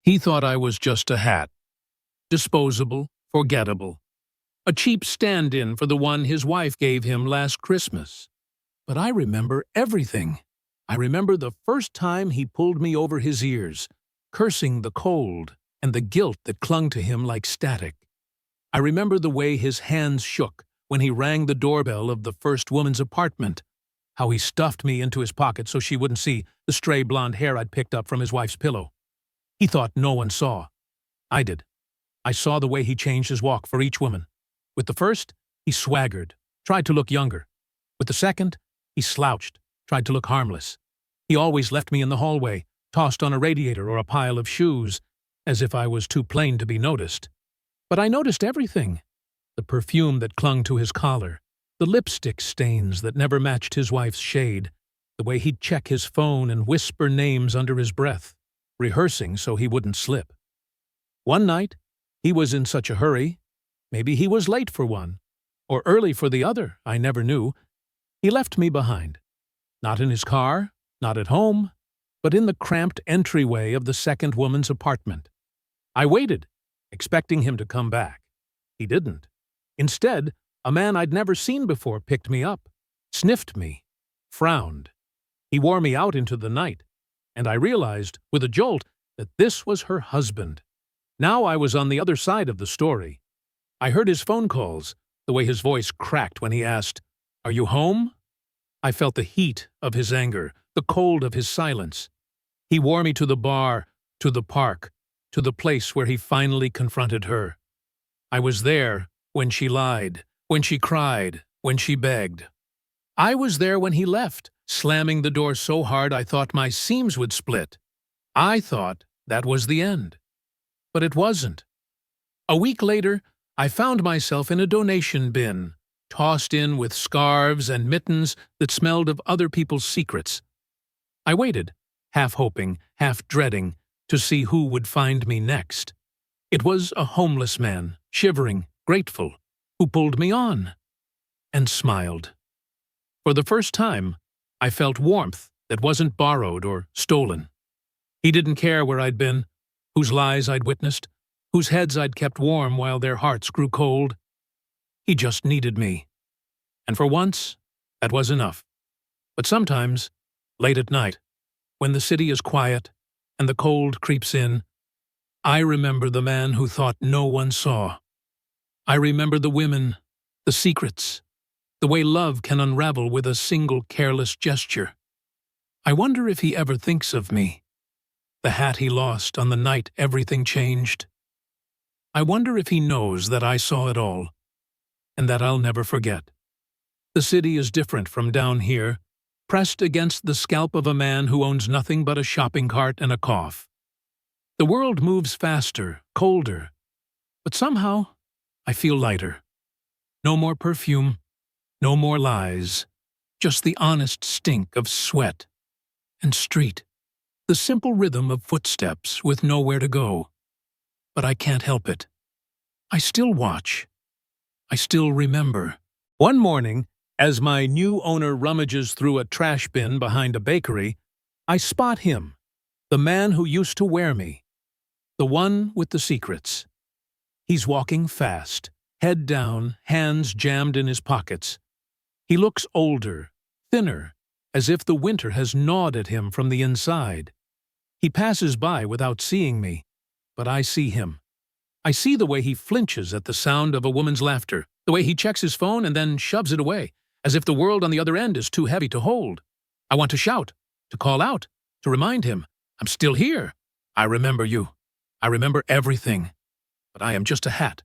He thought I was just a hat, disposable, forgettable, a cheap stand-in for the one his wife gave him last Christmas. But I remember everything. I remember the first time he pulled me over his ears, cursing the cold and the guilt that clung to him like static. I remember the way his hands shook when he rang the doorbell of the first woman's apartment, how he stuffed me into his pocket so she wouldn't see the stray blonde hair I'd picked up from his wife's pillow. He thought no one saw. I did. I saw the way he changed his walk for each woman. With the first, he swaggered, tried to look younger. With the second, he slouched, tried to look harmless. He always left me in the hallway, tossed on a radiator or a pile of shoes, as if I was too plain to be noticed. But I noticed everything. The perfume that clung to his collar, the lipstick stains that never matched his wife's shade, the way he'd check his phone and whisper names under his breath, rehearsing so he wouldn't slip. One night, he was in such a hurry. Maybe he was late for one, or early for the other, I never knew. He left me behind. Not in his car, not at home, but in the cramped entryway of the second woman's apartment. I waited, expecting him to come back. He didn't. Instead, a man I'd never seen before picked me up, sniffed me, frowned. He wore me out into the night, and I realized, with a jolt, that this was her husband. Now I was on the other side of the story. I heard his phone calls, the way his voice cracked when he asked, "Are you home?" I felt the heat of his anger, the cold of his silence. He wore me to the bar, to the park, to the place where he finally confronted her. I was there when she lied, when she cried, when she begged. I was there when he left, slamming the door so hard I thought my seams would split. I thought that was the end. But it wasn't. A week later, I found myself in a donation bin, tossed in with scarves and mittens that smelled of other people's secrets. I waited, half hoping, half dreading, to see who would find me next. It was a homeless man, shivering, grateful, who pulled me on and smiled. For the first time, I felt warmth that wasn't borrowed or stolen. He didn't care where I'd been, whose lies I'd witnessed, whose heads I'd kept warm while their hearts grew cold. He just needed me. And for once, that was enough. But sometimes, late at night, when the city is quiet and the cold creeps in, I remember the man who thought no one saw. I remember the women, the secrets, the way love can unravel with a single careless gesture. I wonder if he ever thinks of me, the hat he lost on the night everything changed. I wonder if he knows that I saw it all, and that I'll never forget. The city is different from down here, pressed against the scalp of a man who owns nothing but a shopping cart and a cough. The world moves faster, colder, but somehow I feel lighter. No more perfume, no more lies, just the honest stink of sweat and street, the simple rhythm of footsteps with nowhere to go. But I can't help it. I still watch. I still remember. One morning, as my new owner rummages through a trash bin behind a bakery, I spot him, the man who used to wear me, the one with the secrets. He's walking fast, head down, hands jammed in his pockets. He looks older, thinner, as if the winter has gnawed at him from the inside. He passes by without seeing me, but I see him. I see the way he flinches at the sound of a woman's laughter, the way he checks his phone and then shoves it away, as if the world on the other end is too heavy to hold. I want to shout, to call out, to remind him, I'm still here. I remember you. I remember everything. But I am just a hat.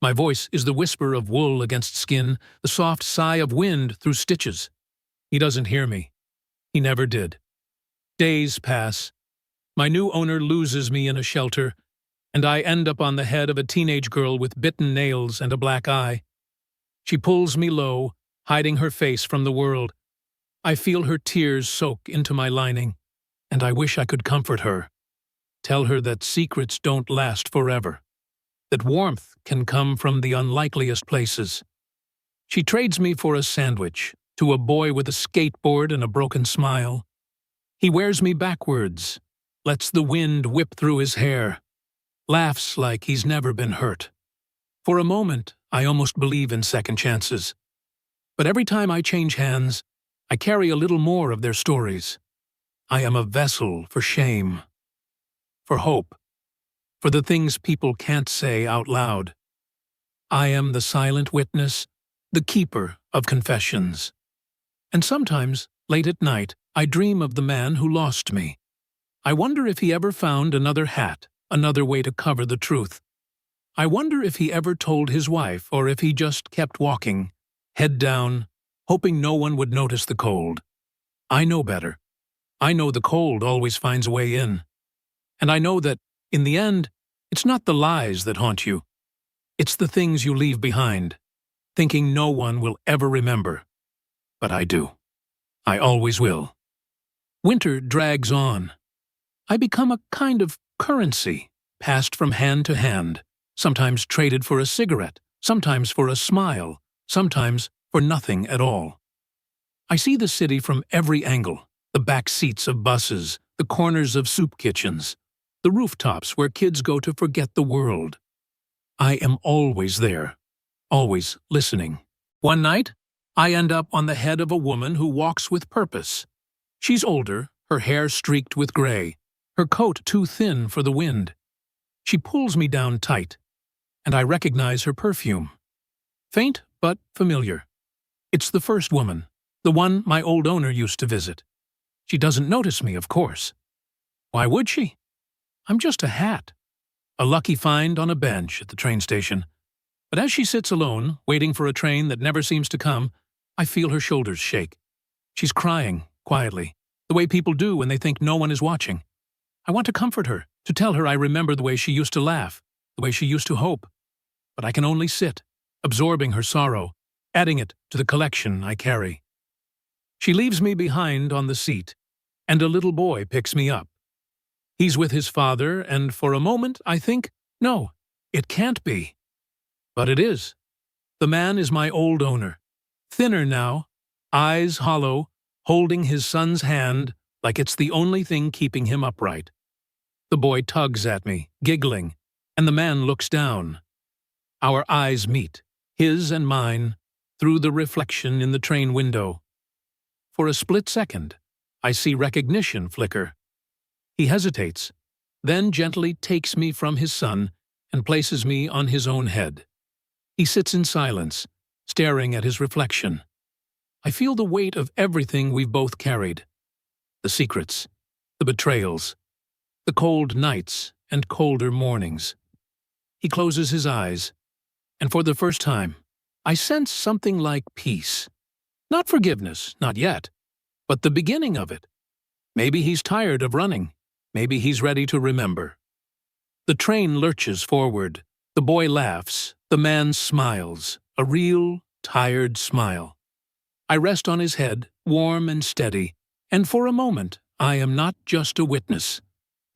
My voice is the whisper of wool against skin, the soft sigh of wind through stitches. He doesn't hear me. He never did. Days pass. My new owner loses me in a shelter, and I end up on the head of a teenage girl with bitten nails and a black eye. She pulls me low, hiding her face from the world. I feel her tears soak into my lining, and I wish I could comfort her. Tell her that secrets don't last forever, that warmth can come from the unlikeliest places. She trades me for a sandwich to a boy with a skateboard and a broken smile. He wears me backwards, lets the wind whip through his hair, laughs like he's never been hurt. For a moment, I almost believe in second chances. But every time I change hands, I carry a little more of their stories. I am a vessel for shame, for hope, for the things people can't say out loud. I am the silent witness, the keeper of confessions. And sometimes, late at night, I dream of the man who lost me. I wonder if he ever found another hat, another way to cover the truth. I wonder if he ever told his wife, or if he just kept walking, head down, hoping no one would notice the cold. I know better. I know the cold always finds a way in. And I know that, in the end, it's not the lies that haunt you. It's the things you leave behind, thinking no one will ever remember. But I do. I always will. Winter drags on. I become a kind of currency, passed from hand to hand, sometimes traded for a cigarette, sometimes for a smile, sometimes for nothing at all. I see the city from every angle, the back seats of buses, the corners of soup kitchens, the rooftops where kids go to forget the world. I am always there, always listening. One night, I end up on the head of a woman who walks with purpose. She's older, her hair streaked with gray, her coat too thin for the wind. She pulls me down tight, and I recognize her perfume. Faint but familiar. It's the first woman, the one my old owner used to visit. She doesn't notice me, of course. Why would she? I'm just a hat. A lucky find on a bench at the train station. But as she sits alone, waiting for a train that never seems to come, I feel her shoulders shake. She's crying, quietly, the way people do when they think no one is watching. I want to comfort her, to tell her I remember the way she used to laugh, the way she used to hope. But I can only sit, absorbing her sorrow, adding it to the collection I carry. She leaves me behind on the seat, and a little boy picks me up. He's with his father, and for a moment I think, no, it can't be. But it is. The man is my old owner, thinner now, eyes hollow, holding his son's hand like it's the only thing keeping him upright. The boy tugs at me, giggling, and the man looks down. Our eyes meet, his and mine, through the reflection in the train window. For a split second, I see recognition flicker. He hesitates, then gently takes me from his son and places me on his own head. He sits in silence, staring at his reflection. I feel the weight of everything we've both carried. The secrets, the betrayals, the cold nights and colder mornings. He closes his eyes, and for the first time, I sense something like peace. Not forgiveness, not yet, but the beginning of it. Maybe he's tired of running. Maybe he's ready to remember. The train lurches forward. The boy laughs. The man smiles, a real, tired smile. I rest on his head, warm and steady, and for a moment, I am not just a witness.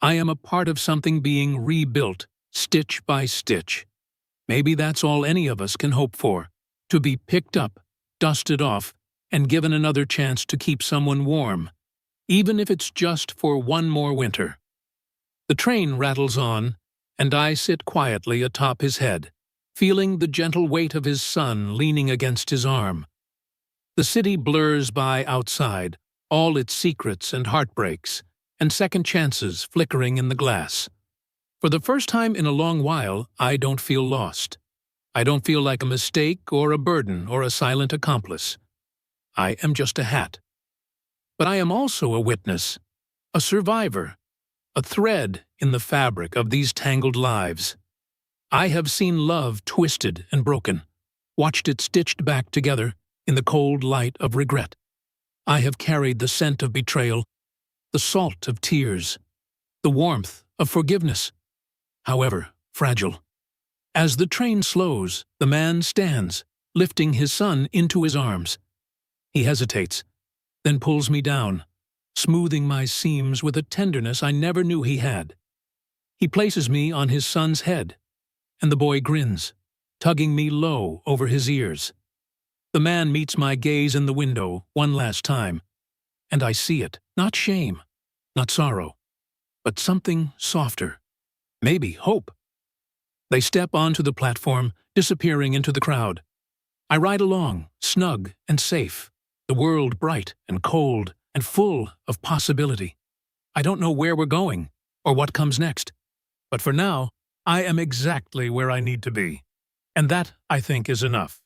I am a part of something being rebuilt, stitch by stitch. Maybe that's all any of us can hope for, to be picked up, dusted off, and given another chance to keep someone warm, even if it's just for one more winter. The train rattles on, and I sit quietly atop his head, feeling the gentle weight of his son leaning against his arm. The city blurs by outside, all its secrets and heartbreaks, and second chances flickering in the glass. For the first time in a long while, I don't feel lost. I don't feel like a mistake or a burden or a silent accomplice. I am just a hat. But I am also a witness, a survivor, a thread in the fabric of these tangled lives. I have seen love twisted and broken, watched it stitched back together in the cold light of regret. I have carried the scent of betrayal, the salt of tears, the warmth of forgiveness, however fragile. As the train slows, the man stands, lifting his son into his arms. He hesitates, then pulls me down, smoothing my seams with a tenderness I never knew he had. He places me on his son's head, and the boy grins, tugging me low over his ears. The man meets my gaze in the window one last time, and I see it, not shame, not sorrow, but something softer. Maybe hope. They step onto the platform, disappearing into the crowd. I ride along, snug and safe, the world bright and cold and full of possibility. I don't know where we're going or what comes next, but for now, I am exactly where I need to be. And that, I think, is enough.